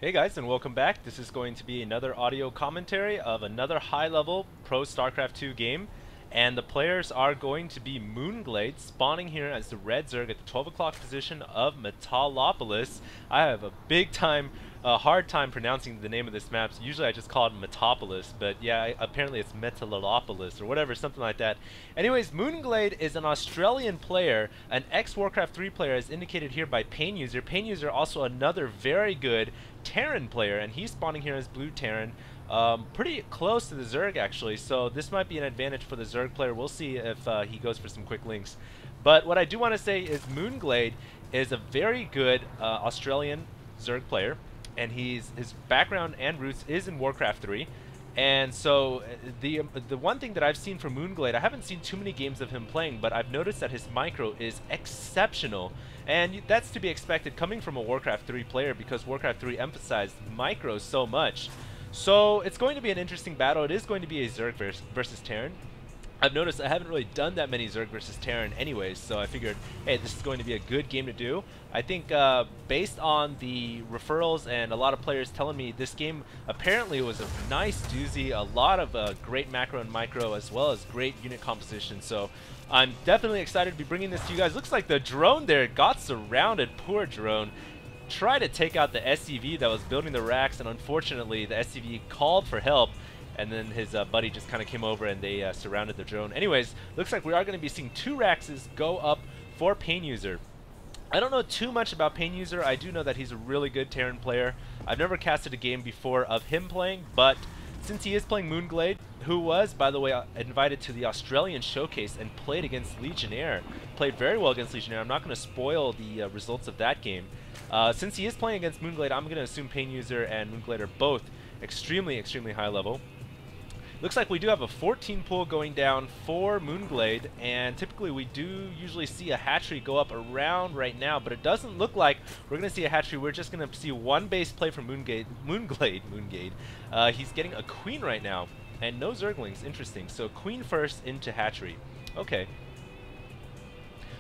Hey guys, and welcome back. This is going to be another audio commentary of another high-level Pro Starcraft 2 game, and the players are going to be MoonGlade, spawning here as the red Zerg at the 12 o'clock position of Metalopolis. I have a hard time pronouncing the name of this map. So usually I just call it Metopolis, but yeah, apparently it's Metalopolis or whatever, something like that. Anyways, MoonGlade is an Australian player, an ex-Warcraft 3 player as indicated here by PainUser. PainUser also another very good Terran player, and he's spawning here as Blue Terran. Pretty close to the Zerg actually, so this might be an advantage for the Zerg player. We'll see if he goes for some quick links. But what I do want to say is MoonGlade is a very good Australian Zerg player, and his background and roots is in Warcraft 3. And so the one thing that I've seen from MoonGlade, I haven't seen too many games of him playing, but I've noticed that his micro is exceptional. And that's to be expected coming from a Warcraft 3 player, because Warcraft 3 emphasized micro so much. So it's going to be an interesting battle. It is going to be a Zerg versus Terran. I've noticed I haven't really done that many Zerg versus Terran anyways, so I figured, hey, this is going to be a good game to do. I think based on the referrals and a lot of players telling me this game apparently was a nice doozy, a lot of great macro and micro as well as great unit composition. So I'm definitely excited to be bringing this to you guys. Looks like the drone there got surrounded. Poor drone. Tried to take out the SCV that was building the racks, and unfortunately the SCV called for help. And then his buddy just kind of came over and they surrounded the drone. Anyways, looks like we are going to be seeing two Raxes go up for PainUser. I don't know too much about PainUser. I do know that he's a really good Terran player. I've never casted a game before of him playing, but since he is playing MoonGlade, who was, by the way, invited to the Australian showcase and played against Legionnaire, played very well against Legionnaire. I'm not going to spoil the results of that game. Since he is playing against MoonGlade, I'm going to assume PainUser and MoonGlade are both extremely high level. Looks like we do have a 14 pull going down for MoonGlade, and typically we do usually see a hatchery go up around right now, but it doesn't look like we're going to see a hatchery. We're just going to see one base play from MoonGlade. He's getting a queen right now, and no Zerglings. Interesting. So queen first into hatchery. Okay.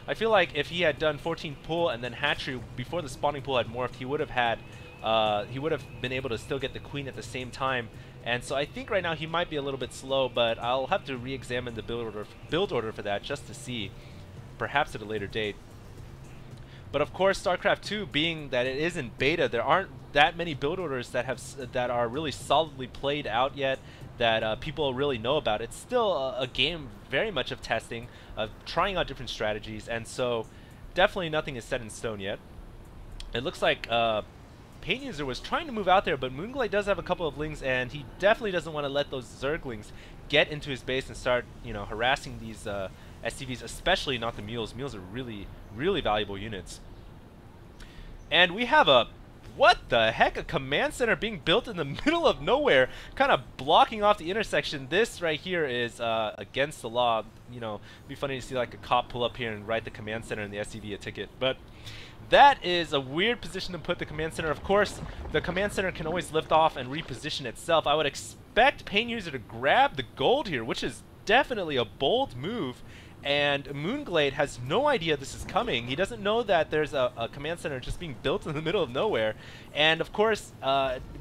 I feel like if he had done 14 pull and then hatchery before the spawning pool had morphed, he would have been able to still get the queen at the same time. And so I think right now he might be a little bit slow, but I'll have to re-examine the build order for that just to see, perhaps at a later date. But of course, StarCraft 2, being that it is in beta, there aren't that many build orders that are really solidly played out yet, that people really know about. It's still a game very much of testing, of trying out different strategies, and so definitely nothing is set in stone yet. It looks like PainUser was trying to move out there, but MoonGlade does have a couple of lings, and he definitely doesn't want to let those Zerglings get into his base and start, harassing these SCVs, especially not the mules. Mules are really valuable units. And we have a, what the heck, a command center being built in the middle of nowhere, kind of blocking off the intersection. This right here is against the law. It'd be funny to see like a cop pull up here and write the command center and the SCV a ticket, but that is a weird position to put the command center. Of course, the command center can always lift off and reposition itself. I would expect PainUser to grab the gold here, which is definitely a bold move. And MoonGlade has no idea this is coming. He doesn't know that there's a command center just being built in the middle of nowhere. And of course,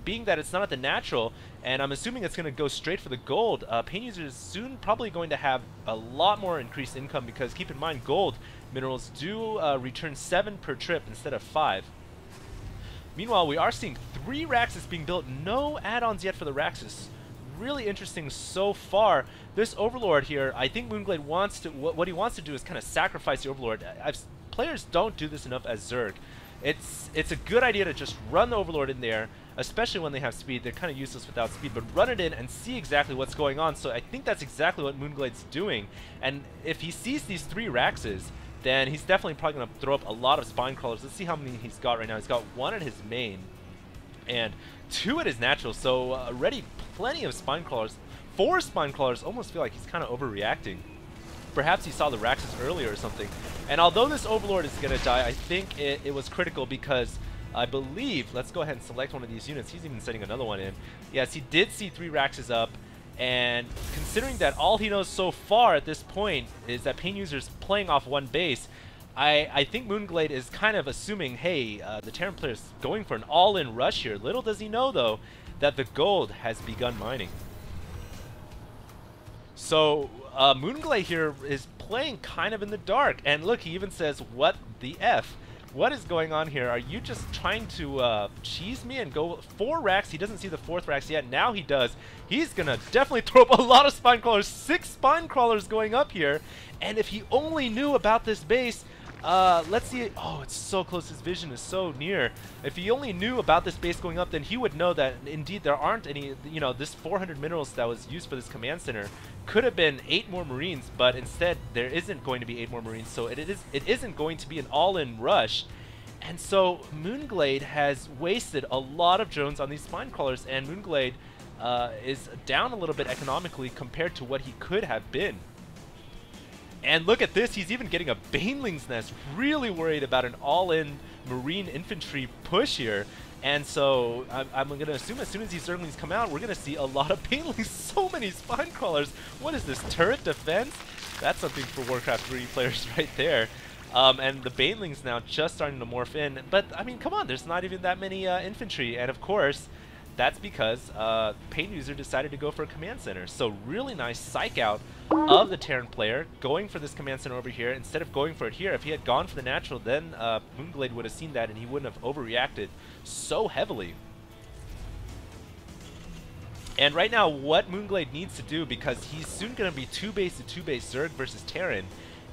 being that it's not at the natural, and I'm assuming it's going to go straight for the gold, PainUser is soon probably going to have a lot more increased income, because keep in mind, gold minerals do return 7 per trip instead of 5. Meanwhile, we are seeing 3 Raxes being built. No add-ons yet for the Raxes. Really interesting so far. This Overlord here, I think MoonGlade wants to, what he wants to do is kind of sacrifice the Overlord. Players don't do this enough as Zerg. It's a good idea to just run the Overlord in there, especially when they have speed. They're kind of useless without speed, but run it in and see exactly what's going on. So I think that's exactly what MoonGlade's doing. And if he sees these 3 Raxes, then he's definitely probably going to throw up a lot of spine crawlers. Let's see how many he's got right now. He's got 1 at his main and 2 at his natural, so already plenty of spine crawlers. 4 spine crawlers. Almost feel like he's kind of overreacting. Perhaps he saw the Raxes earlier or something. And although this Overlord is going to die, I think it was critical, because I believe, let's go ahead and select one of these units. He's even setting another one in. Yes, he did see 3 Raxes up, and considering that all he knows so far at this point is that PainUser's playing off 1 base, I think MoonGlade is kind of assuming, hey, the Terran player is going for an all-in rush here. Little does he know, though, that the gold has begun mining. So MoonGlade here is playing kind of in the dark. And look, he even says, what the F? What is going on here? Are you just trying to cheese me and go 4 racks? He doesn't see the 4th racks yet. Now he does. He's going to definitely throw up a lot of spine crawlers. 6 spine crawlers going up here. And if he only knew about this base, let's see. Oh, it's so close. His vision is so near. If he only knew about this base going up, then he would know that indeed there aren't any, you know, this 400 minerals that was used for this command center could have been 8 more Marines, but instead there isn't going to be 8 more Marines, so it isn't going to be an all-in rush. And so MoonGlade has wasted a lot of drones on these spine crawlers, and MoonGlade is down a little bit economically compared to what he could have been. And look at this, he's even getting a Baneling's Nest, really worried about an all-in Marine infantry push here. And so I'm going to assume as soon as these Zerglings come out, we're going to see a lot of Banelings, so many spine crawlers. What is this, turret defense? That's something for Warcraft 3 players right there. And the Banelings now just starting to morph in. But, I mean, come on, there's not even that many infantry. And, of course, that's because PainUser decided to go for a command center. So really nice psych out of the Terran player, going for this command center over here instead of going for it here. If he had gone for the natural, then MoonGlade would have seen that and he wouldn't have overreacted so heavily. And right now, what MoonGlade needs to do, because he's soon going to be 2-base to 2-base Zerg versus Terran,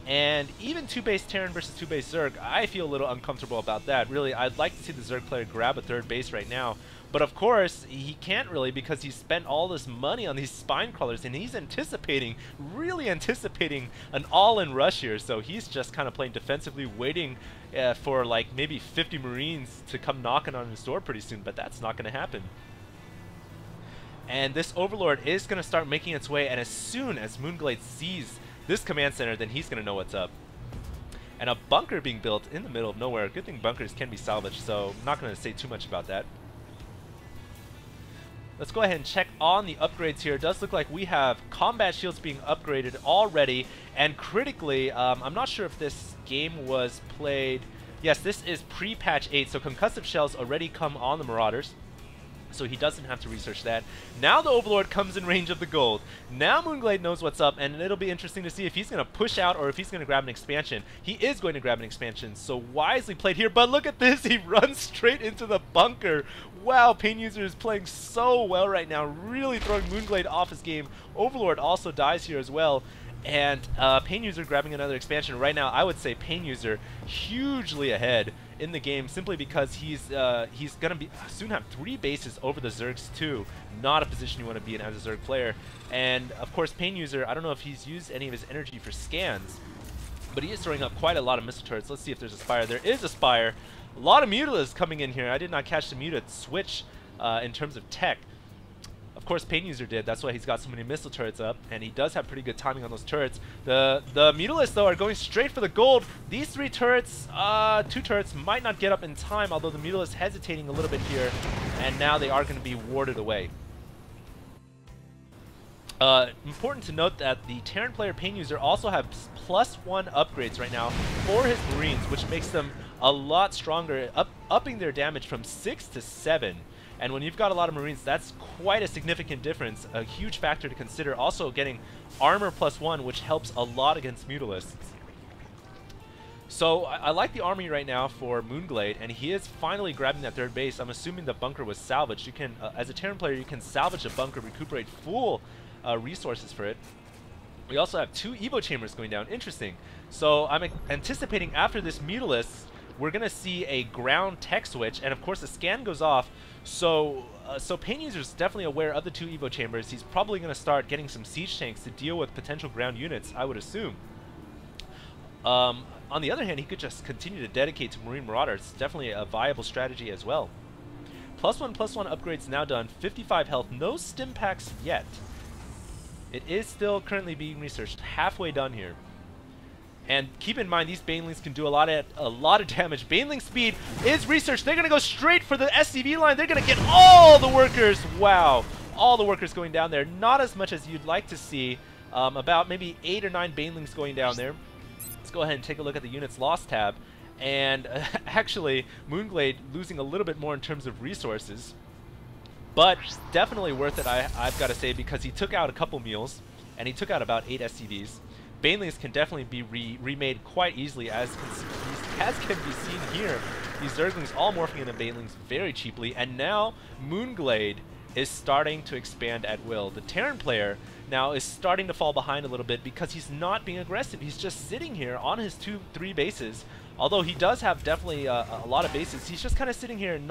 and even 2-base Terran versus 2-base Zerg, I feel a little uncomfortable about that. Really, I'd like to see the Zerg player grab a 3rd base right now. But of course, he can't really because he's spent all this money on these spine crawlers, and he's anticipating, really anticipating an all-in rush here. So he's just kind of playing defensively, waiting for like maybe 50 Marines to come knocking on his door pretty soon, but that's not going to happen. And this Overlord is going to start making its way, and as soon as MoonGlade sees this command center, then he's going to know what's up. And a bunker being built in the middle of nowhere. Good thing bunkers can be salvaged, so I'm not going to say too much about that. Let's go ahead and check on the upgrades here. It does look like we have combat shields being upgraded already, and critically, I'm not sure if this game was played. Yes, this is pre-patch 8, so concussive shells already come on the Marauders, so he doesn't have to research that. Now the Overlord comes in range of the gold. Now MoonGlade knows what's up, and it'll be interesting to see if he's going to push out or if he's going to grab an expansion. He is going to grab an expansion, so wisely played here. But look at this, he runs straight into the bunker. Wow, PainUser is playing so well right now, really throwing MoonGlade off his game. Overlord also dies here as well. And PainUser grabbing another expansion. Right now, I would say PainUser hugely ahead in the game, simply because he's gonna be soon have 3 bases over the Zergs too. Not a position you want to be in as a Zerg player. And of course, PainUser, I don't know if he's used any of his energy for scans, but he is throwing up quite a lot of missile turrets. Let's see if there's a spire. There is a spire. A lot of Mutilas coming in here. I did not catch the Muta switch in terms of tech. Of course, PainUser did. That's why he's got so many missile turrets up, and he does have pretty good timing on those turrets. The Mutalists, though, are going straight for the gold. These 3 turrets, 2 turrets, might not get up in time, although the Mutalist hesitating a little bit here, and now they are going to be warded away. Important to note that the Terran player PainUser also has +1 upgrades right now for his Marines, which makes them a lot stronger, upping their damage from 6 to 7. And when you've got a lot of Marines, that's quite a significant difference, a huge factor to consider. Also getting armor +1, which helps a lot against Mutalists. So I like the army right now for MoonGlade, and he is finally grabbing that 3rd base. I'm assuming the bunker was salvaged. You can, as a Terran player, you can salvage a bunker, recuperate full resources for it. We also have 2 Evo chambers going down. Interesting. So I'm anticipating after this Mutalist, we're going to see a ground tech switch, and of course the scan goes off. So PainUser is definitely aware of the 2 Evo chambers. He's probably going to start getting some siege tanks to deal with potential ground units, I would assume. On the other hand, he could just continue to dedicate to Marine Marauders. It's definitely a viable strategy as well. +1/+1 upgrades now done. 55 health. No stim packs yet. It is still currently being researched. Halfway done here. And keep in mind, these Banelings can do a lot of damage. Baneling speed is researched. They're going to go straight for the SCV line. They're going to get all the workers. Wow. All the workers going down there. Not as much as you'd like to see. About maybe 8 or 9 Banelings going down there. Let's go ahead and take a look at the units lost tab. And actually, MoonGlade losing a little bit more in terms of resources. But definitely worth it, I've got to say, because he took out a couple meals, and he took out about 8 SCVs. Banelings can definitely be remade quite easily, as can be seen here. These Zerglings all morphing into Banelings very cheaply, and now MoonGlade is starting to expand at will. The Terran player now is starting to fall behind a little bit because he's not being aggressive. He's just sitting here on his 2-3 bases. Although he does have definitely a lot of bases, he's just kind of sitting here and not